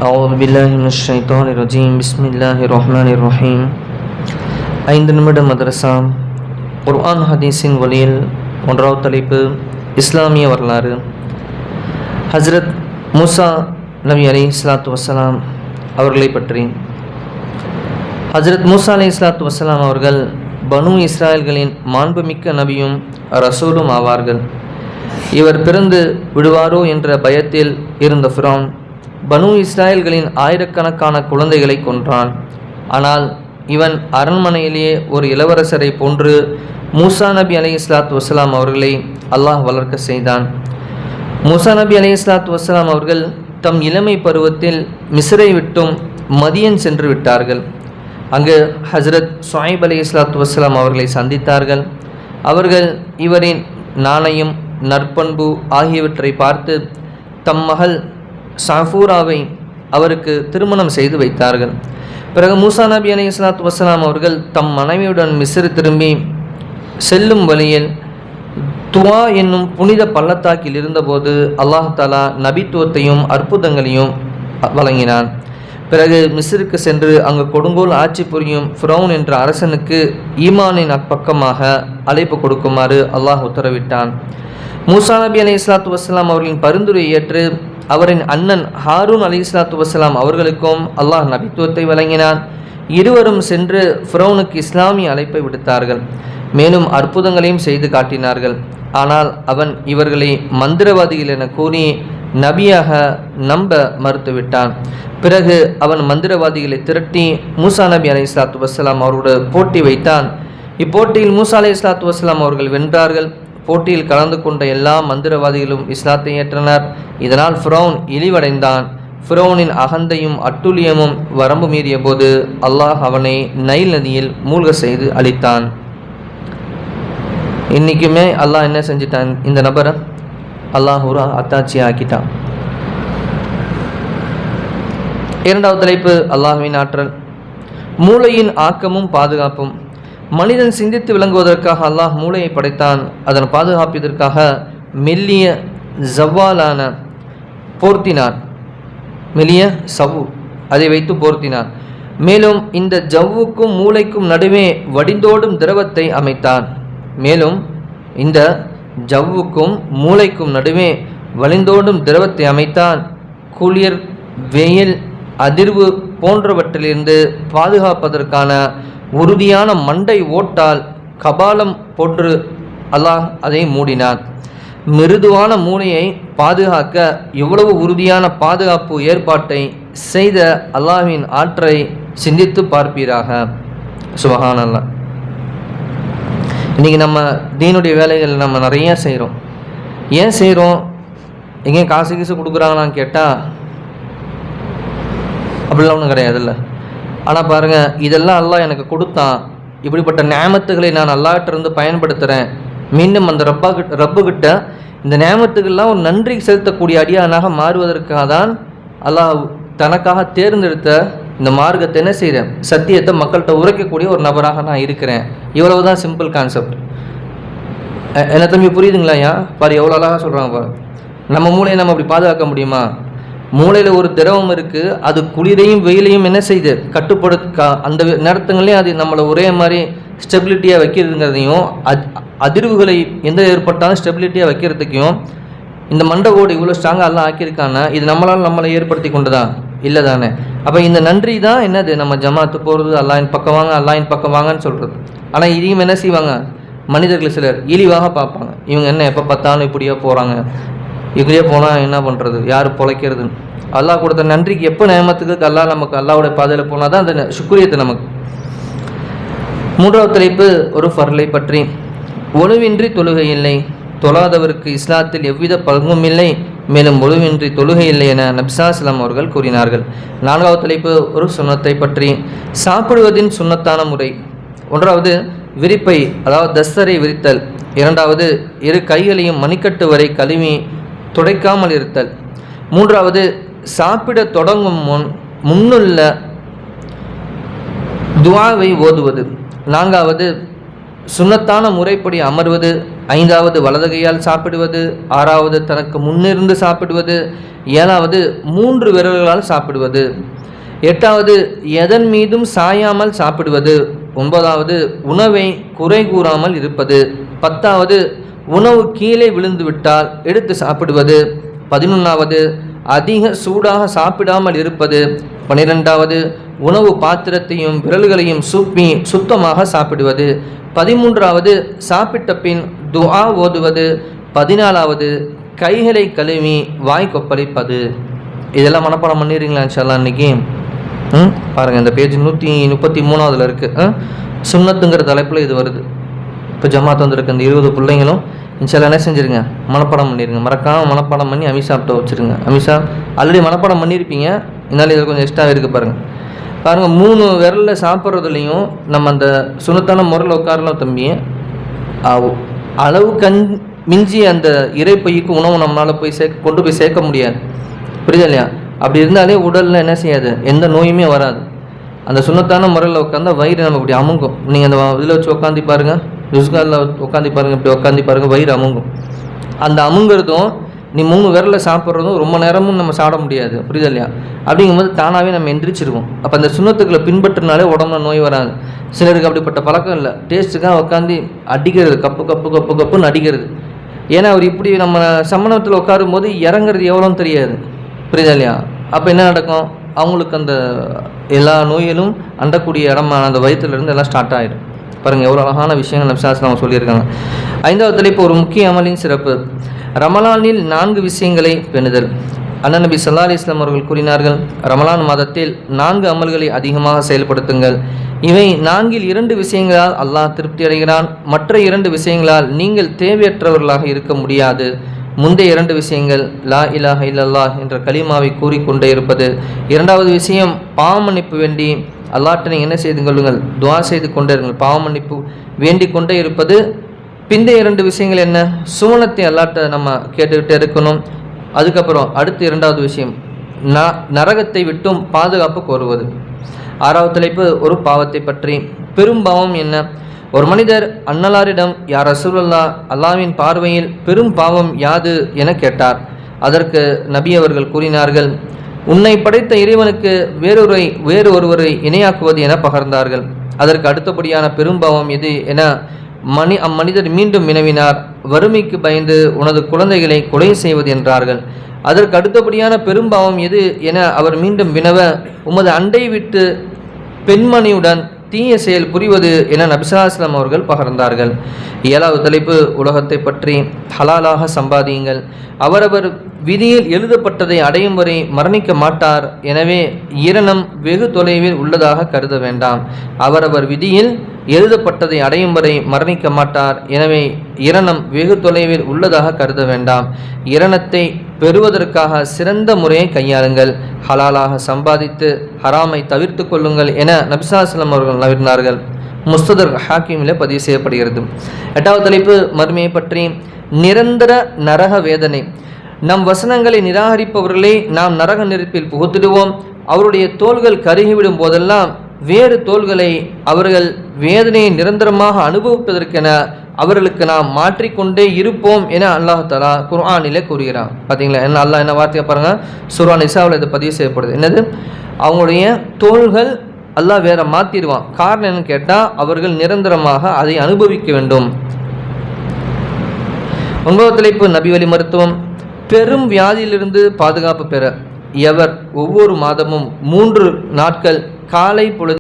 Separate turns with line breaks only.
أعوذ بالله من الشيطان الرجيم بسم الله الرحمن الرحيم. 5 நிமிட மதரசா குர்ஆன் ஹதீஸின் வழியில் ஒன்றாவது தலைப்பு இஸ்லாமிய வரலாறு. ஹஜ்ரத் மூசா நபி அலைஹிஸ்ஸலாத்து வஸ்ஸலாம் அவர்களை பற்றி. ஹஜ்ரத் மூசா அலைஹிஸ்ஸலாத்து வஸ்ஸலாம் அவர்கள் பனு இஸ்ராயல்களின் மாண்புமிக்க நபியும் ரசூலும் ஆவார்கள். இவர் பிறந்து விடுவாரோ என்ற பயத்தில் இருந்த ஃபிரௌன் பனு இஸ்ராயல்களின் ஆயிரக்கணக்கான குழந்தைகளை கொன்றான். ஆனால் இவன் அரண்மனையிலேயே ஒரு இளவரசரை போன்று மூசா நபி அலைஹிஸ்ஸலாத்து வஸ்ஸலாம் அவர்களை அல்லாஹ் வளர்க்க செய்தான். மூசா நபி அலைஹிஸ்ஸலாத்து வஸ்ஸலாம் அவர்கள் தம் இளமை பருவத்தில் மிஸ்ரை விட்டும் மதியன் சென்று விட்டார்கள். அங்கு ஹஜ்ரத் ஷுஐப் அலைஹிஸ்ஸலாத்து வஸ்ஸலாம் அவர்களை சந்தித்தார்கள். அவர்கள் இவரின் நாணயம், நற்பண்பு ஆகியவற்றை பார்த்து தம் மகள் சாஃபூராவை அவருக்கு திருமணம் செய்து வைத்தார்கள். பிறகு மூசா நபி அலைஹிஸ்ஸலாத்து வஸ்ஸலாம் அவர்கள் தம் மனைவியுடன் மிஸ்ர் திரும்பி செல்லும் வழியில் துவா என்னும் புனித பள்ளத்தாக்கில் இருந்தபோது அல்லாஹ் தஆலா நபித்துவத்தையும் அற்புதங்களையும் வழங்கினான். பிறகு மிஸ்ருக்கு சென்று அங்கு கொடுங்கோல் ஆட்சி புரியும் ஃபிரௌன் என்ற அரசனுக்கு ஈமானின் அப்பக்கமாக அழைப்பு கொடுக்குமாறு அல்லாஹ் உத்தரவிட்டான். மூசா நபி அலைஹிஸ்ஸலாத்து வஸ்ஸலாம் அவர்களின் பரிந்துரை ஏற்று அவரின் அண்ணன் ஹாரூன் அலைஹிஸ்ஸலாத்து வஸ்ஸலாம் அவர்களுக்கும் அல்லாஹ் நபித்துவத்தை வழங்கினான். இருவரும் சென்று ஃபிரௌனுக்கு இஸ்லாமிய அழைப்பை விடுத்தார்கள். மேலும் அற்புதங்களையும் செய்து காட்டினார்கள். ஆனால் அவன் இவர்களை மந்திரவாதிகள் என கூறி நபியாக நம்ப மறுத்துவிட்டான். பிறகு அவன் மந்திரவாதிகளை திரட்டி மூசா நபி அலைஹிஸ்ஸலாத்து வஸ்ஸலாம் அவரோடு போட்டி வைத்தான். இப்போட்டியில் மூசா அலைஹிஸ்ஸலாத்து வஸ்ஸலாம் அவர்கள் வென்றார்கள். போட்டியில் கலந்து கொண்ட எல்லா மந்திரவாதிகளும் இஸ்லாத்தை ஏற்றனர். இதனால் ஃபிரௌன் இழிவடைந்தான். ஃபிரௌனின் அகந்தையும் அட்டுழியமும் வரம்பு மீறிய போது அல்லாஹ் அவனை நைல் நதியில் மூழ்க செய்து அழித்தான். இன்றைக்குமே அல்லாஹ் என்ன செஞ்சிட்டான்? இந்த நபரை அல்லாஹ் ஒரு அத்தாட்சியை ஆக்கிட்டான். இரண்டாவது தலைப்பு அல்லாஹ்வின் ஆற்றல். மூளையின் ஆக்கமும் பாதுகாப்பும். மனிதன் சிந்தித்து விளங்குவதற்காக அல்லாஹ் மூளையை படைத்தான். அதன் பாதுகாப்பதற்காக மெல்லிய ஜவ்வாலான போர்த்தினான். மெல்லிய சவ்வு அதை வைத்து போர்த்தினான். மேலும் இந்த ஜவ்வுக்கும் மூளைக்கும் நடுவே வடிந்தோடும் திரவத்தை அமைத்தான். மேலும் இந்த ஜவ்வுக்கும் மூளைக்கும் நடுவே வழிந்தோடும் திரவத்தை அமைத்தான். குளிர், வெயில், அதிர்வு போன்றவற்றிலிருந்து பாதுகாப்பதற்கான உறுதியான மண்டை ஓட்டால் கபாலம் போன்று அல்லாஹ் அதை மூடினான். மிருதுவான மூளையை பாதுகாக்க இவ்வளவு உறுதியான பாதுகாப்பு ஏற்பாட்டை செய்த அல்லாஹ்வின் ஆற்றலை சிந்தித்து பார்ப்பீராக. சுபஹானல்லாஹ். இன்றைக்கி நம்ம தீனுடைய வேலைகள் நம்ம நிறைய செய்கிறோம். ஏன் செய்கிறோம்? எங்கேயும் காசு கீசு கொடுக்குறாங்களான்னு கேட்டால் அப்படிலாம் ஒன்றும் கிடையாதுல்ல. ஆனால் பாருங்கள், இதெல்லாம் அல்லாஹ் எனக்கு கொடுத்தான், இப்படிப்பட்ட நியாமத்துகளை நான் அல்லாஹ்கிட்டருந்து பயன்படுத்துகிறேன். மீண்டும் அந்த ரப்புக்கிட்ட இந்த நியாமத்துக்கெல்லாம் ஒரு நன்றி செலுத்தக்கூடிய அடியானாக மாறுவதற்காக தான் அல்லாஹ் தனக்காக தேர்ந்தெடுத்த இந்த மார்க்கத்தை என்ன செய்கிறேன், சத்தியத்தை மக்கள்கிட்ட உரைக்கக்கூடிய ஒரு நபராக நான் இருக்கிறேன். இவ்வளவு தான் சிம்பிள் கான்செப்ட். என்ன தம்பி புரியுதுங்களா? ஏன் பாரு எவ்வளோ அழகாக சொல்கிறாங்க பாரு. நம்ம மூளையை நம்ம அப்படி பாதுகாக்க முடியுமா? மூளையில் ஒரு திரவம் இருக்குது, அது குளிரையும் வெயிலையும் என்ன செய்யுது, அந்த நேரத்துங்களையும் அது நம்மளை ஒரே மாதிரி ஸ்டெபிலிட்டியாக வைக்கிறதுங்கிறதையும் அதிர்வுகளை எந்த ஏற்பட்டாலும் ஸ்டெபிலிட்டியாக வைக்கிறதுக்கையும் இந்த மண்டை ஓடு இவ்வளோ ஸ்ட்ராங்காக எல்லாம் ஆக்கியிருக்காங்க. இது நம்மளை ஏற்படுத்தி கொண்டு தான் இல்லை தானே? அப்போ இந்த நன்றி தான் என்னது, நம்ம ஜமாத்து போகிறது, அல்லாஹ்வின் பக்கம் வாங்க, அல்லாஹ்வின் பக்கம் வாங்கன்னு சொல்கிறது. ஆனால் இதையும் என்ன செய்வாங்க, மனிதர்கள் சிலர் இழிவாக பார்ப்பாங்க. இவங்க என்ன எப்போ பார்த்தாலும் இப்படியே போகிறாங்க, இப்படியே போனால் என்ன பண்ணுறது, யார் பொழைக்கிறது? அல்லாஹ் கொடுத்த நன்றிக்கு எப்போ நியமத்துக்கு அல்லாஹ் நமக்கு அல்லாஹ்வுடைய பாதையில் போனால் தான் அந்த சுக்ரியத்தை நமக்கு. மூன்றாவது தலைப்பு ஒரு ஃபர்லை பற்றி. ஒழுவின்றி தொழுகை இல்லை, தொழாதவருக்கு இஸ்லாத்தில் எவ்வித பங்கும் இல்லை, மேலும் ஒழுவின்றி தொழுகை இல்லை என நபி ஸல்லல்லாஹு அலைஹி வஸல்லம் அவர்கள் கூறினார்கள். நான்காவது தலைப்பு ஒரு சுன்னத்தை பற்றி. சாப்பிடுவதின் சுன்னத்தான முறை. ஒன்றாவது விரிப்பை, அதாவது தஸ்தரை விரித்தல். இரண்டாவது இரு கைகளையும் மணிக்கட்டு வரை கழுவி துடைக்காமல் இருத்தல். மூன்றாவது சாப்பிட தொடங்கும் முன்னுள்ள துஆவை ஓதுவது. நான்காவது சுன்னத்தான முறைப்படி அமர்வது. 5வது வலது கையால் சாப்பிடுவது, 6வது தனக்கு முன்னிருந்து சாப்பிடுவது, 7வது 3 விரல்களால் சாப்பிடுவது, 8வது எதன் மீதும் சாயாமல் சாப்பிடுவது, 9வது உணவை குறை கூறாமல் இருப்பது, 10வது உணவு கீழே விழுந்து விட்டால் எடுத்து சாப்பிடுவது, 11வது அதிக சூடாக சாப்பிடாமல் இருப்பது, 12வது உணவு பாத்திரத்தையும் விரல்களையும் சூப்பி சுத்தமாக சாப்பிடுவது, 13வது சாப்பிட்ட பின் துஆ ஓதுவது, 14வது கைகளை கழுவி வாய் கொப்பளிப்பது. இதெல்லாம் மனப்பாடம் பண்ணிடுறீங்களா இன்ஷால்லா இன்னைக்கு? பாருங்கள், இந்த பேஜ் 133 இருக்குது. சுன்னத்துங்கிற தலைப்பில் இது வருது. இப்போ ஜமாத் வந்திருக்கு இந்த 20 பிள்ளைங்களும் இன்ஷால்லா என்ன செஞ்சுருங்க, மனப்பாடம் பண்ணிடுங்க. மறக்காமல் மனப்பாடம் பண்ணி அமிஷாப்ட்ட வச்சுருங்க. அமிஷா ஆல்ரெடி மனப்பாடம் பண்ணியிருப்பீங்க, இதனால் இதில் கொஞ்சம் எக்ஸ்ட்ரா இருக்குது பாருங்கள் 3 விரலில் சாப்பிட்றதுலையும் நம்ம அந்த சுனத்தான முறையில் உட்காரலாம் தம்பி. அளவு மிஞ்சி அந்த இறைப்பைக்கு உணவு நம்மளால் போய் கொண்டு போய் சேர்க்க முடியாது, புரியுதா இல்லையா? அப்படி இருந்தாலே உடலில் என்ன செய்யாது, எந்த நோயுமே வராது. அந்த சுனத்தான முறையில் உட்காந்தா வயிறு நம்ம இப்படி அமுங்கும். நீங்கள் அந்த இதில் வச்சு உட்காந்து பாருங்கள், ருஸ்காலில் உட்காந்து பாருங்கள், இப்படி உட்காந்து பாருங்கள், வயிறு அமுங்கும். அந்த அமுங்கிறதும் நீ 3 விரலில் சாப்பிட்றதும் ரொம்ப நேரமும் நம்ம சாப்பிட முடியாது, புரியுதா இல்லையா? அப்படிங்கும்போது தானாகவே நம்ம எந்திரிச்சிருவோம். அப்போ அந்த சுண்ணத்துக்களை பின்பற்றினாலே உடம்புல நோய் வராது. சிலருக்கு அப்படிப்பட்ட பழக்கம் இல்லை, டேஸ்ட்டுக்காக உட்காந்து அடிக்கிறது, கப்பு கப்பு கப்பு கப்புன்னு அடிக்கிறது. ஏன்னா அவர் இப்படி நம்ம சம்மணத்தில் உட்காரும் போது இறங்குறது எவ்வளோன்னு தெரியாது, புரியுதா இல்லையா? அப்போ என்ன நடக்கும், அவங்களுக்கு அந்த எல்லா நோய்களும் அண்டக்கூடிய இடமான அந்த வயிற்றுலேருந்து எல்லாம் ஸ்டார்ட் ஆகிடும். பாருங்கள் எவ்வளோ அழகான விஷயங்கள் நம்ம சொல்லியிருக்காங்க. 5வது தலைப்பு ஒரு முக்கிய அமலின் சிறப்பு. ரமலானில் 4 விஷயங்களை பேணுதல். அண்ணன் நபி ஸல்லல்லாஹு அலைஹி வஸல்லம் அவர்கள் கூறினார்கள், ரமலான் மாதத்தில் 4 அமல்களை அதிகமாக செயல்படுத்துங்கள். இவை 4இல் 2 விஷயங்களால் அல்லாஹ் திருப்தி அடைகிறான், மற்ற 2 விஷயங்களால் நீங்கள் தேவையற்றவர்களாக இருக்க முடியாது. முந்தைய 2 விஷயங்கள் லா இலாஹ இல்லல்லாஹ் என்ற கலிமாவை கூறிக்கொண்டே இருப்பது. 2வது விஷயம் பாவமன்னிப்பு வேண்டி அல்லாஹ்ட்ட நீங்கள் என்ன செய்து கொள்ளுங்கள், துஆ செய்து கொண்டே இருங்கள், பாவமன்னிப்பு வேண்டிக் கொண்டே இருப்பது. பிந்தைய 2 விஷயங்கள் என்ன, சுவனத்தை அல்லாஹ்ட்ட நம்ம கேட்டுக்கிட்டே இருக்கணும். அதுக்கப்புறம் அடுத்து 2வது விஷயம் நரகத்தை விட்டும் பாதுகாப்பு கோருவது. 6வது தலைப்பு ஒரு பாவத்தை பற்றி. பெரும் பாவம் என்ன? ஒரு மனிதர் அன்னலாரிடம் யார் ரசூலுல்லாஹ், அல்லாஹ்வின் பார்வையில் பெரும் பாவம் யாது என கேட்டார். அதற்கு நபி அவர்கள் கூறினார்கள், உன்னை படைத்த இறைவனுக்கு வேறு ஒருவரை இணையாக்குவது என பகர்ந்தார்கள். அதற்கு அடுத்தபடியான பெரும்பாவம் எது என அம்மனிதர் மீண்டும் வினவினார். வறுமைக்கு பயந்து உனது குழந்தைகளை கொலை செய்வது என்றார்கள். அதற்கு அடுத்தபடியான பெரும்பாவம் எது என அவர் மீண்டும் வினவ, உமது அண்டை விட்டு பெண்மணியுடன் தீய செயல் புரிவது என நபி ஸல்லல்லாஹு அலைஹி வஸல்லம் அவர்கள் பகர்ந்தார்கள். 7வது தலைப்பு உலகத்தை பற்றி. ஹலாலாக சம்பாதியுங்கள். அவரவர் விதியில் எழுதப்பட்டதை அடையும் வரை மரணிக்க மாட்டார், எனவே இரணம் வெகு தொலைவில் உள்ளதாக கருத வேண்டாம். அவரவர் விதியில் எழுதப்பட்டதை அடையும் வரை மரணிக்க மாட்டார், எனவே இரணம் வெகு தொலைவில் உள்ளதாக கருத வேண்டாம். இரணத்தை பெறுவதற்காக சிறந்த முறையை கையாளுங்கள். ஹலாலாக சம்பாதித்து ஹராமை தவிர்த்து கொள்ளுங்கள் என நபி ஸல்லல்லாஹு அலைஹி வஸல்லம் அவர்கள் நவிர்ந்தார்கள். முஸ்ததர் ஹாக்கிமில் பதிவு செய்யப்படுகிறது. 8வது தலைப்பு மறுமையை பற்றி. நிரந்தர நரக வேதனை. நம் வசனங்களை நிராகரிப்பவர்களை நாம் நரக நெருப்பில் புகுத்திடுவோம். அவருடைய தோள்கள் கருகிவிடும் போதெல்லாம் வேறு தோள்களை அவர்கள் வேதனையை நிரந்தரமாக அனுபவிப்பதற்கென அவர்களுக்கு நாம் மாற்றிக்கொண்டே இருப்போம் என அல்லாஹ் தஆலா குர்ஆனிலே கூறுகிறான். பார்த்தீங்களா, என்ன அல்லாஹ் என்ன வார்த்தையை பாருங்கள், சூரா நிசாவில் இது பதிவு செய்யப்படுது. என்னது, அவங்களுடைய தோள்கள் அல்லாஹ் வேற மாற்றிடுவான். காரணம் என்னன்னு கேட்டால் அவர்கள் நிரந்தரமாக அதை அனுபவிக்க வேண்டும். 9வது தலைப்பு நபி வழி மருத்துவம். பெரும் வியாதியிலிருந்து பாதுகாப்பு பெற எவர் ஒவ்வொரு மாதமும் 3 நாட்கள் காலை பொழுது